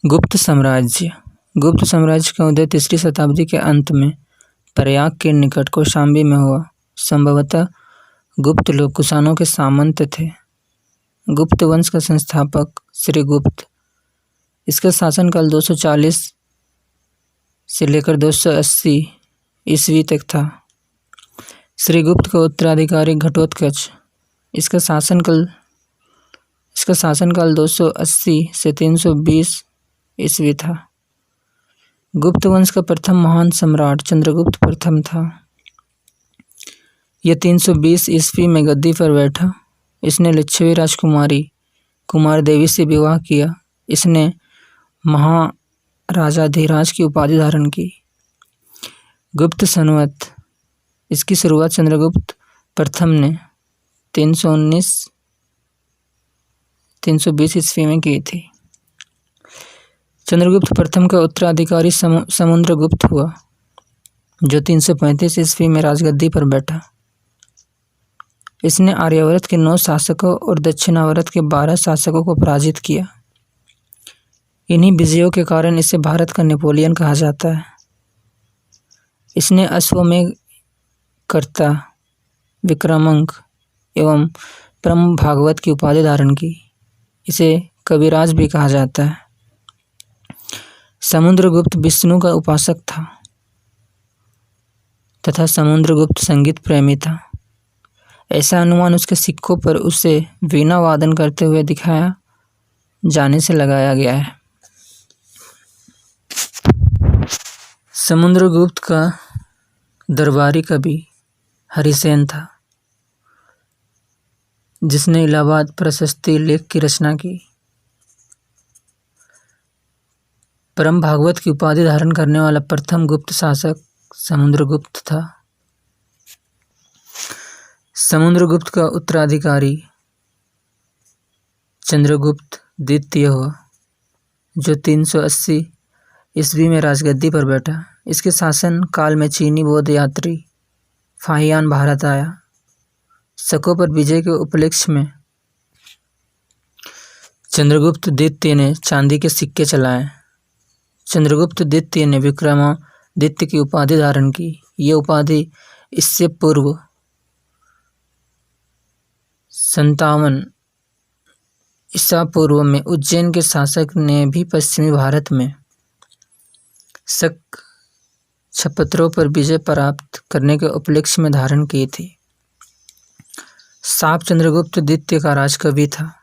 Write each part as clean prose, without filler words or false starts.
गुप्त साम्राज्य। गुप्त साम्राज्य का उदय 3री शताब्दी के अंत में प्रयाग के निकट कौशाम्बी में हुआ। संभवतः गुप्त लोग कुषाणों के सामंत थे। गुप्त वंश का संस्थापक श्रीगुप्त। इसका शासनकाल 240 से लेकर 280 ईस्वी तक था। श्रीगुप्त का उत्तराधिकारी घटोत्कच। इसका शासनकाल 280 से 320 ईस्वी था। गुप्त वंश का प्रथम महान सम्राट चंद्रगुप्त प्रथम था। यह 320 ईस्वी में गद्दी पर बैठा। इसने लिच्छवी राजकुमारी कुमारदेवी से विवाह किया। इसने महाराजाधिराज की उपाधि धारण की। गुप्त संवत। इसकी शुरुआत चंद्रगुप्त प्रथम ने 320 ईस्वी में की थी। चंद्रगुप्त प्रथम का उत्तराधिकारी समुद्रगुप्त हुआ, जो 335 ईस्वी में राजगद्दी पर बैठा। इसने आर्यावर्त के 9 शासकों और दक्षिणावर्त के 12 शासकों को पराजित किया। इन्हीं विजयों के कारण इसे भारत का नेपोलियन कहा जाता है। इसने अश्वमेध कर्ता, विक्रमांक एवं परम भागवत की उपाधि धारण की। इसे कविराज भी कहा जाता है। समुद्रगुप्त विष्णु का उपासक था तथा समुद्रगुप्त संगीत प्रेमी था। ऐसा अनुमान उसके सिक्कों पर उसे वीणा वादन करते हुए दिखाया जाने से लगाया गया है। समुद्रगुप्त का दरबारी कवि हरिसेन था, जिसने इलाहाबाद प्रशस्ति लेख की रचना की। परम भागवत की उपाधि धारण करने वाला प्रथम गुप्त शासक समुद्रगुप्त था। समुद्रगुप्त का उत्तराधिकारी चंद्रगुप्त द्वितीय हुआ, जो 380 ईस्वी में राजगद्दी पर बैठा। इसके शासन काल में चीनी बौद्ध यात्री फाहियान भारत आया। शकों पर विजय के उपलक्ष्य में चंद्रगुप्त द्वितीय ने चांदी के सिक्के चलाए। चंद्रगुप्त द्वितीय ने विक्रमादित्य की उपाधि धारण की। यह उपाधि इससे पूर्व 57 ईसा पूर्व में उज्जैन के शासक ने भी पश्चिमी भारत में शक क्षत्रपों पर विजय प्राप्त करने के उपलक्ष्य में धारण की थी। साप चंद्रगुप्त द्वितीय का राजकवि था।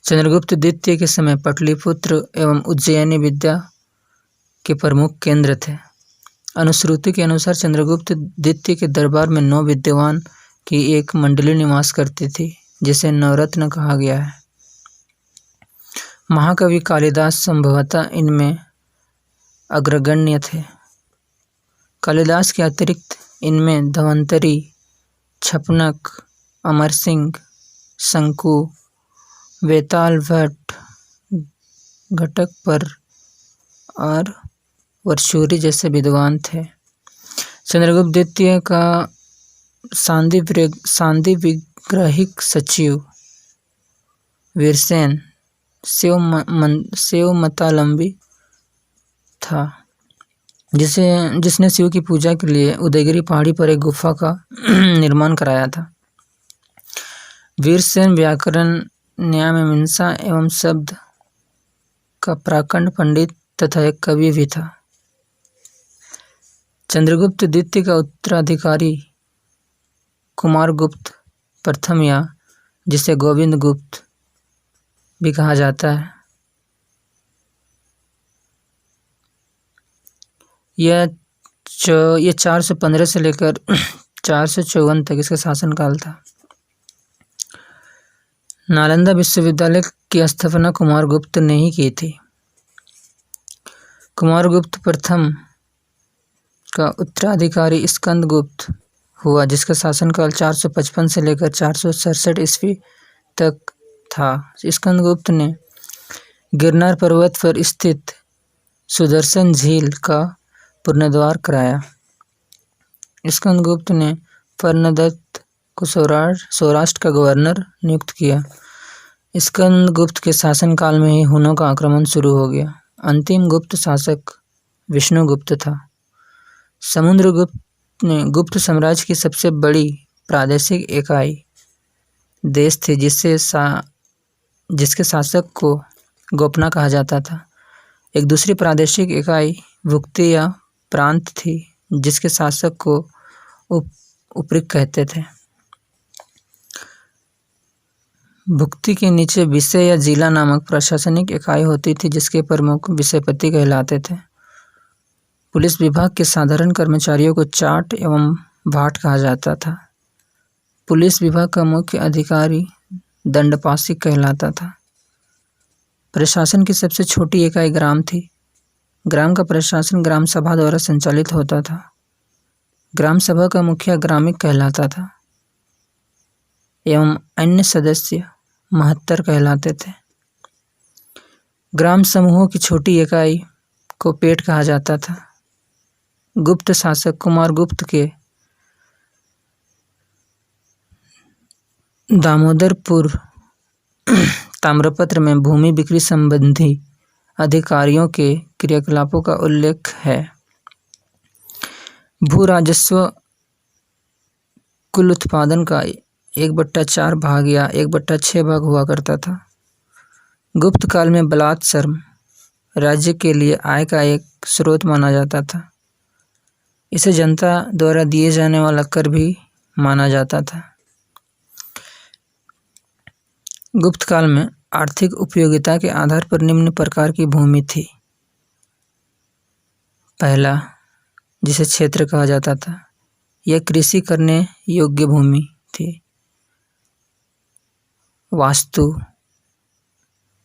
चंद्रगुप्त द्वितीय के समय पाटलिपुत्र एवं उज्जैनी विद्या के प्रमुख केंद्र थे। अनुश्रुति के अनुसार चंद्रगुप्त द्वितीय के दरबार में 9 विद्वान की एक मंडली निवास करती थी, जिसे नवरत्न कहा गया है। महाकवि कालिदास संभवतः इनमें अग्रगण्य थे। कालिदास के अतिरिक्त इनमें धन्वंतरी, छपनक, अमर सिंह, शंकु, वेताल भट्ट, घटकपर और वर्षूरी जैसे विद्वान थे। चंद्रगुप्त द्वितीय का सांदी विग्रहिक सचिव वीरसेन शिवमतालंबी था, जिसने शिव की पूजा के लिए उदयगिरी पहाड़ी पर एक गुफा का निर्माण कराया था। वीरसेन व्याकरण, न्याय मीमांसा एवं शब्द का प्राकंड पंडित तथा एक कवि भी था। चंद्रगुप्त द्वितीय का उत्तराधिकारी कुमारगुप्त प्रथम, या जिसे गोविंद गुप्त भी कहा जाता है, यह 415 से लेकर 454 तक इसका शासनकाल था। नालंदा विश्वविद्यालय की स्थापना कुमारगुप्त ने ही की थी। कुमारगुप्त प्रथम का उत्तराधिकारी स्कंदगुप्त हुआ, जिसका शासनकाल 455 से लेकर 467 ईस्वी तक था। स्कंदगुप्त ने गिरनार पर्वत पर स्थित सुदर्शन झील का पुनरुद्धार कराया। स्कंदगुप्त ने कर्णदत्त को सौराष्ट्र का गवर्नर नियुक्त किया। स्कंदगुप्त के शासनकाल में ही हुनों का आक्रमण शुरू हो गया। अंतिम गुप्त शासक विष्णुगुप्त था। समुद्रगुप्त ने गुप्त साम्राज्य की सबसे बड़ी प्रादेशिक इकाई देश थी, जिसके शासक को गोपना कहा जाता था। एक दूसरी प्रादेशिक इकाई भुक्ति या प्रांत थी, जिसके शासक को उपरिक कहते थे। भुक्ति के नीचे विषय या जिला नामक प्रशासनिक इकाई होती थी, जिसके प्रमुख विषयपति कहलाते थे। पुलिस विभाग के साधारण कर्मचारियों को चाट एवं भाट कहा जाता था। पुलिस विभाग का मुख्य अधिकारी दंडपाशिक कहलाता था। प्रशासन की सबसे छोटी इकाई ग्राम थी। ग्राम का प्रशासन ग्राम सभा द्वारा संचालित होता था। ग्राम सभा का मुखिया ग्रामिक कहलाता था एवं अन्य सदस्य महत्तर कहलाते थे। ग्राम समूहों की छोटी इकाई को पेट कहा जाता था। गुप्त शासक कुमारगुप्त के दामोदरपुर ताम्रपत्र में भूमि बिक्री संबंधी अधिकारियों के क्रियाकलापों का उल्लेख है। भू राजस्व कुल उत्पादन का 1/4 भाग या 1/6 भाग हुआ करता था। गुप्त काल में बलात् श्रम राज्य के लिए आय का एक स्रोत माना जाता था। इसे जनता द्वारा दिए जाने वाला कर भी माना जाता था। गुप्त काल में आर्थिक उपयोगिता के आधार पर निम्न प्रकार की भूमि थी। पहला, जिसे क्षेत्र कहा जाता था, यह कृषि करने योग्य भूमि थी। वास्तु,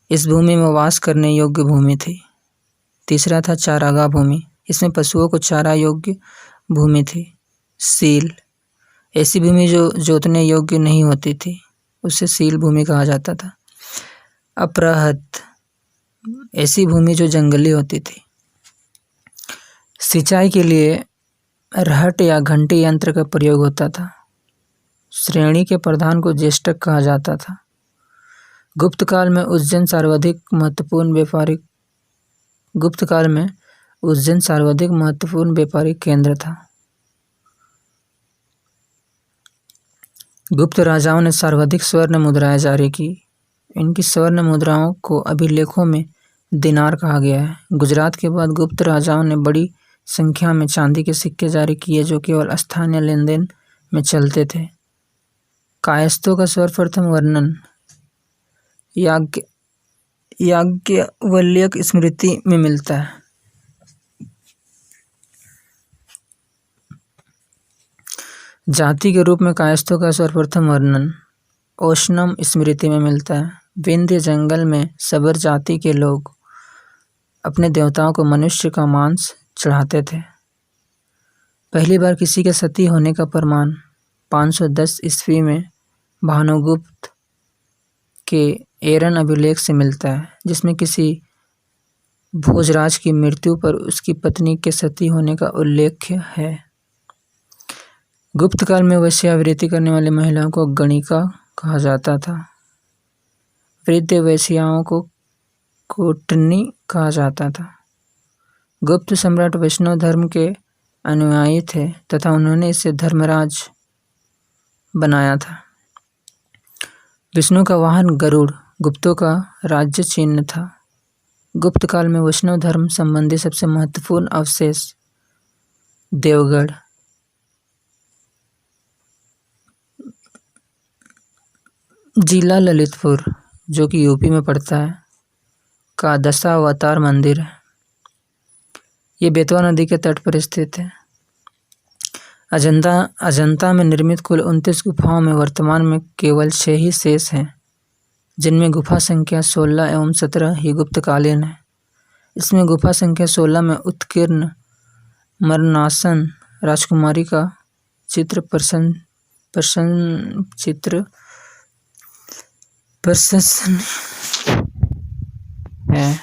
इस भूमि में वास करने योग्य भूमि थी। तीसरा था चारागाह भूमि, इसमें पशुओं को चारा योग्य भूमि थी। सील, ऐसी भूमि जो जोतने योग्य नहीं होती थी, उसे सील भूमि कहा जाता था। अपरहत, ऐसी भूमि जो जंगली होती थी। सिंचाई के लिए रहट या घंटी यंत्र का प्रयोग होता था। श्रेणी के प्रधान को ज्येष्ठक कहा जाता था। गुप्त काल में उज्जैन सर्वाधिक महत्वपूर्ण व्यापारिक केंद्र था। गुप्त राजाओं ने सर्वाधिक स्वर्ण मुद्राएं जारी की। इनकी स्वर्ण मुद्राओं को अभिलेखों में दिनार कहा गया है। गुजरात के बाद गुप्त राजाओं ने बड़ी संख्या में चांदी के सिक्के जारी किए, जो केवल स्थानीय लेन देन में चलते थे। कायस्थों का सर्वप्रथम वर्णन याज्ञवल्क्य स्मृति में मिलता है। जाति के रूप में कायस्थों का सर्वप्रथम वर्णन ओशनम स्मृति में मिलता है। विंध्य जंगल में सबर जाति के लोग अपने देवताओं को मनुष्य का मांस चढ़ाते थे। पहली बार किसी के सती होने का प्रमाण 510 ईस्वी में भानुगुप्त के एरन अभिलेख से मिलता है, जिसमें किसी भोजराज की मृत्यु पर उसकी पत्नी के सती होने का उल्लेख है। गुप्त काल में वेश्यावृत्ति करने वाली महिलाओं को गणिका कहा जाता था। वृद्ध वेश्याओं को कोटनी कहा जाता था। गुप्त सम्राट वैष्णव धर्म के अनुयायी थे तथा उन्होंने इसे धर्मराज बनाया था। विष्णु का वाहन गरुड़ गुप्तों का राज्य चिन्ह था। गुप्त काल में वैष्णव धर्म संबंधी सबसे महत्वपूर्ण अवशेष देवगढ़, जिला ललितपुर, जो कि यूपी में पड़ता है, का दशावतार मंदिर है। ये बेतवा नदी के तट पर स्थित है। अजंता में निर्मित कुल 29 गुफाओं में वर्तमान में केवल 6 ही शेष हैं, जिनमें गुफा संख्या 16 एवं 17 ही गुप्तकालीन है। इसमें गुफा संख्या 16 में उत्कीर्ण मरणासन राजकुमारी का चित्र प्रशंसन है।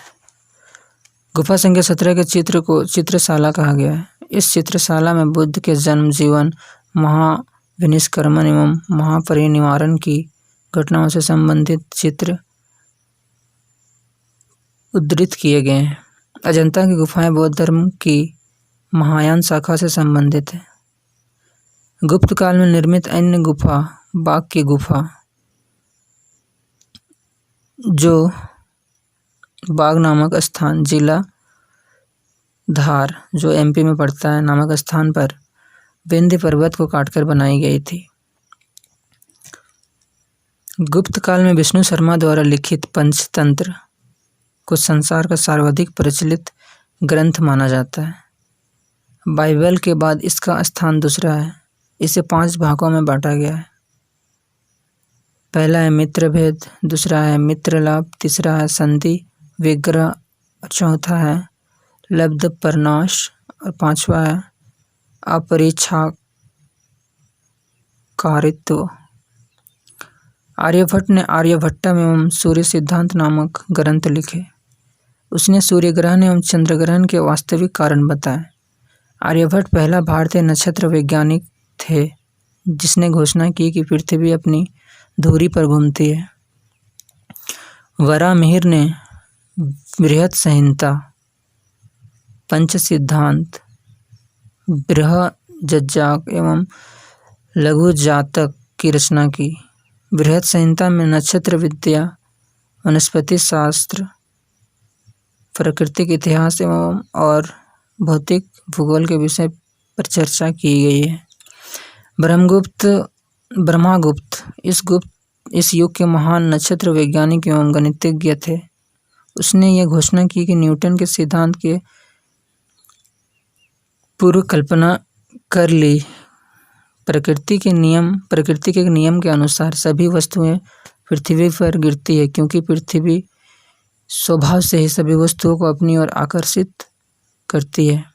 गुफा संख्या 17 के चित्र को चित्रशाला कहा गया है। इस चित्रशाला में बुद्ध के जन्म, जीवन, महाविनिष्क्रमण एवं महापरिनिर्वाण की घटनाओं से संबंधित चित्र उद्धृत किए गए हैं। अजंता की गुफाएं बौद्ध धर्म की महायान शाखा से संबंधित है। गुप्त काल में निर्मित अन्य गुफा बाघ की गुफा, जो बाघ नामक स्थान जिला धार, जो एमपी में पड़ता है, नामक स्थान पर विंध्य पर्वत को काटकर बनाई गई थी। गुप्त काल में विष्णु शर्मा द्वारा लिखित पंचतंत्र को संसार का सर्वाधिक प्रचलित ग्रंथ माना जाता है। बाइबल के बाद इसका स्थान दूसरा है। इसे 5 भागों में बांटा गया है। पहला है मित्र भेद, दूसरा है मित्र लाभ, तीसरा है संधि विग्रह, और चौथा है लब्ध परनाश, और 5वां है अपरिच्छाकारित्व। आर्यभट्ट ने आर्यभट्टम एवं सूर्य सिद्धांत नामक ग्रंथ लिखे। उसने सूर्य ग्रहण एवं चंद्र ग्रहण के वास्तविक कारण बताए। आर्यभट्ट पहला भारतीय नक्षत्र वैज्ञानिक थे जिसने घोषणा की कि पृथ्वी अपनी धुरी पर घूमती है। वराहमिहिर ने बृहत संहिता, पंच सिद्धांत, बृहज्जातक एवं लघु जातक की रचना की। बृहत संहिता में नक्षत्र विद्या, वनस्पति शास्त्र, प्राकृतिक इतिहास एवं और भौतिक भूगोल के विषय पर चर्चा की गई है। ब्रह्मागुप्त इस युग के महान नक्षत्र वैज्ञानिक एवं गणितज्ञ थे। उसने यह घोषणा की कि न्यूटन के सिद्धांत के पूर्व कल्पना कर ली। प्रकृति के नियम के अनुसार सभी वस्तुएं पृथ्वी पर गिरती है, क्योंकि पृथ्वी स्वभाव से ही सभी वस्तुओं को अपनी ओर आकर्षित करती है।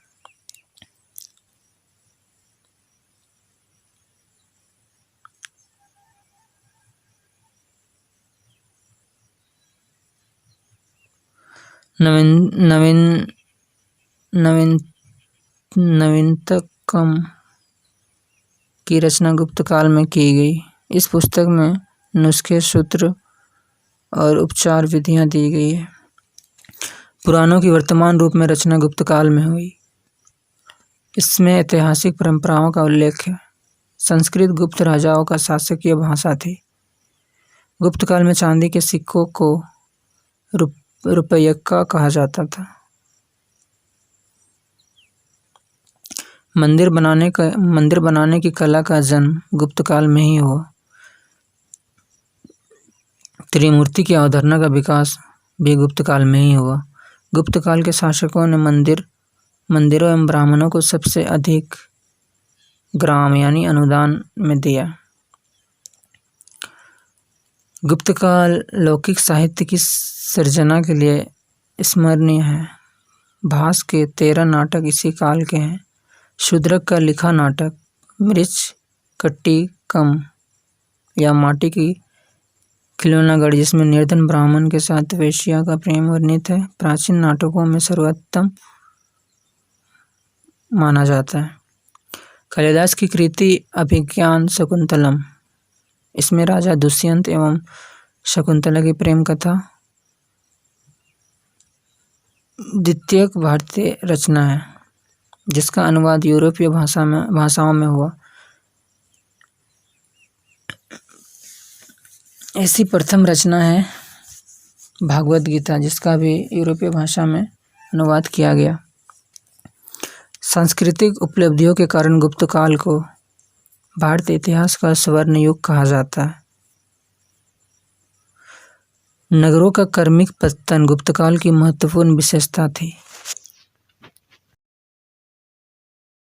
नवीनतम की रचना गुप्त काल में की गई। इस पुस्तक में नुस्खे, सूत्र और उपचार विधियां दी गई है। पुराणों की वर्तमान रूप में रचना गुप्त काल में हुई। इसमें ऐतिहासिक परंपराओं का उल्लेख है। संस्कृत गुप्त राजाओं का शासकीय भाषा थी। गुप्त काल में चांदी के सिक्कों को रुपयक्का कहा जाता था। मंदिर बनाने की कला का जन्म गुप्त काल में ही हुआ। त्रिमूर्ति की अवधारणा का विकास भी गुप्त काल में ही हुआ। गुप्त काल के शासकों ने मंदिरों एवं ब्राह्मणों को सबसे अधिक ग्राम यानी अनुदान में दिया। गुप्त काल लौकिक साहित्य की सृजना के लिए स्मरणीय है। भास के 13 नाटक इसी काल के हैं। शूद्रक का लिखा नाटक मृच्छकटिकम या माटी की खिलौनागढ़, जिसमें निर्धन ब्राह्मण के साथ वेश्या का प्रेम वर्णित है, प्राचीन नाटकों में सर्वोत्तम माना जाता है। कालिदास की कृति अभिज्ञान शकुंतलम, इसमें राजा दुष्यंत एवं शकुंतला की प्रेम कथा द्वितीयक भारतीय रचना है, जिसका अनुवाद यूरोपीय भाषाओं में हुआ। ऐसी प्रथम रचना है भागवत गीता, जिसका भी यूरोपीय भाषा में अनुवाद किया गया। सांस्कृतिक उपलब्धियों के कारण गुप्त काल को भारतीय इतिहास का स्वर्ण युग कहा जाता है। नगरों का क्रमिक पतन गुप्त काल की महत्वपूर्ण विशेषता थी।